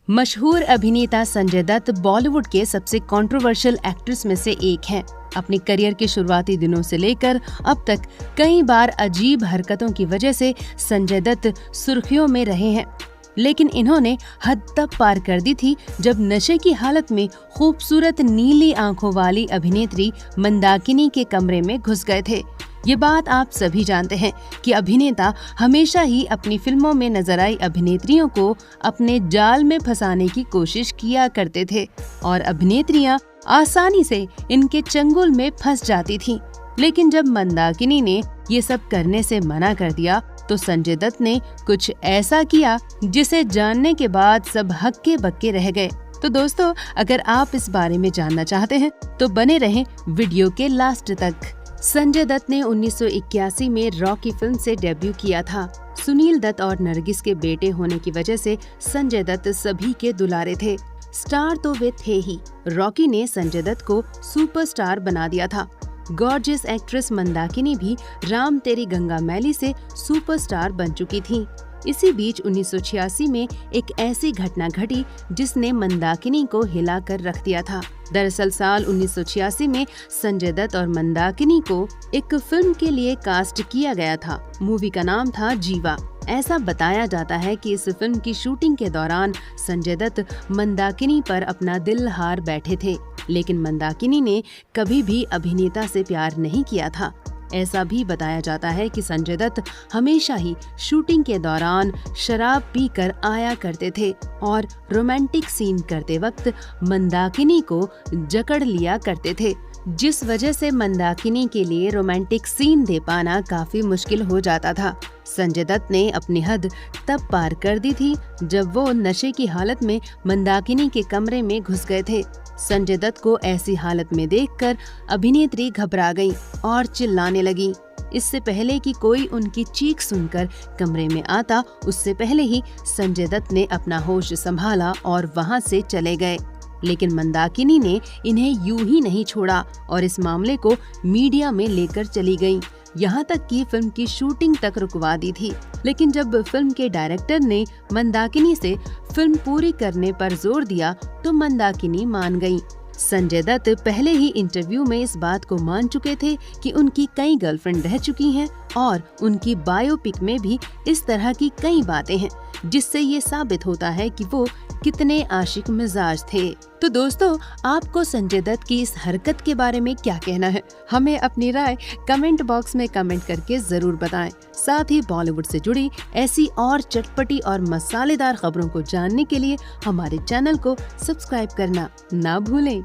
मशहूर अभिनेता संजय दत्त बॉलीवुड के सबसे कंट्रोवर्शियल एक्ट्रेस में से एक हैं। अपने करियर के शुरुआती दिनों से लेकर अब तक कई बार अजीब हरकतों की वजह से संजय दत्त सुर्खियों में रहे हैं, लेकिन इन्होंने हद तब पार कर दी थी जब नशे की हालत में खूबसूरत नीली आंखों वाली अभिनेत्री मंदाकिनी के कमरे में घुस गए थे। ये बात आप सभी जानते हैं कि अभिनेता हमेशा ही अपनी फिल्मों में नजर आई अभिनेत्रियों को अपने जाल में फंसाने की कोशिश किया करते थे और अभिनेत्रियां आसानी से इनके चंगुल में फंस जाती थीं। लेकिन जब मंदाकिनी ने ये सब करने से मना कर दिया तो संजय दत्त ने कुछ ऐसा किया जिसे जानने के बाद सब हक्के बक्के रह गए। तो दोस्तों, अगर आप इस बारे में जानना चाहते हैं तो बने रहें वीडियो के लास्ट तक। संजय दत्त ने 1981 में रॉकी फिल्म से डेब्यू किया था। सुनील दत्त और नरगिस के बेटे होने की वजह से संजय दत्त सभी के दुलारे थे। स्टार तो वे थे ही। रॉकी ने संजय दत्त को सुपरस्टार बना दिया था। गॉर्जियस एक्ट्रेस मंदाकिनी भी राम तेरी गंगा मैली से सुपरस्टार बन चुकी थी। इसी बीच 1986 में एक ऐसी घटना घटी जिसने मंदाकिनी को हिला कर रख दिया था। दरअसल साल 1986 में संजय दत्त और मंदाकिनी को एक फिल्म के लिए कास्ट किया गया था। मूवी का नाम था जीवा। ऐसा बताया जाता है कि इस फिल्म की शूटिंग के दौरान संजय दत्त मंदाकिनी पर अपना दिल हार बैठे थे, लेकिन मंदाकिनी ने कभी भी अभिनेता से प्यार नहीं किया था। ऐसा भी बताया जाता है कि संजय दत्त हमेशा ही शूटिंग के दौरान शराब पीकर आया करते थे और रोमांटिक सीन करते वक्त मंदाकिनी को जकड़ लिया करते थे, जिस वजह से मंदाकिनी के लिए रोमांटिक सीन दे पाना काफी मुश्किल हो जाता था। संजय दत्त ने अपनी हद तब पार कर दी थी जब वो नशे की हालत में मंदाकिनी के कमरे में घुस गए थे। संजय दत्त को ऐसी हालत में देखकर अभिनेत्री घबरा गई और चिल्लाने लगी। इससे पहले कि कोई उनकी चीख सुनकर कमरे में आता, उससे पहले ही संजय दत्त ने अपना होश संभाला और वहां से चले गए। लेकिन मंदाकिनी ने इन्हें यूं ही नहीं छोड़ा और इस मामले को मीडिया में लेकर चली गईं। यहाँ तक कि फिल्म की शूटिंग तक रुकवा दी थी। लेकिन जब फिल्म के डायरेक्टर ने मंदाकिनी से फिल्म पूरी करने पर जोर दिया तो मंदाकिनी मान गईं। संजय दत्त पहले ही इंटरव्यू में इस बात को मान चुके थे कि उनकी कई गर्लफ्रेंड रह चुकी हैं और उनकी बायोपिक में भी इस तरह की कई बातें हैं, जिससे ये साबित होता है कि वो कितने आशिक मिजाज थे। तो दोस्तों, आपको संजय दत्त की इस हरकत के बारे में क्या कहना है? हमें अपनी राय कमेंट बॉक्स में कमेंट करके जरूर बताएं। साथ ही बॉलीवुड से जुड़ी ऐसी और चटपटी और मसालेदार खबरों को जानने के लिए हमारे चैनल को सब्सक्राइब करना ना भूलें।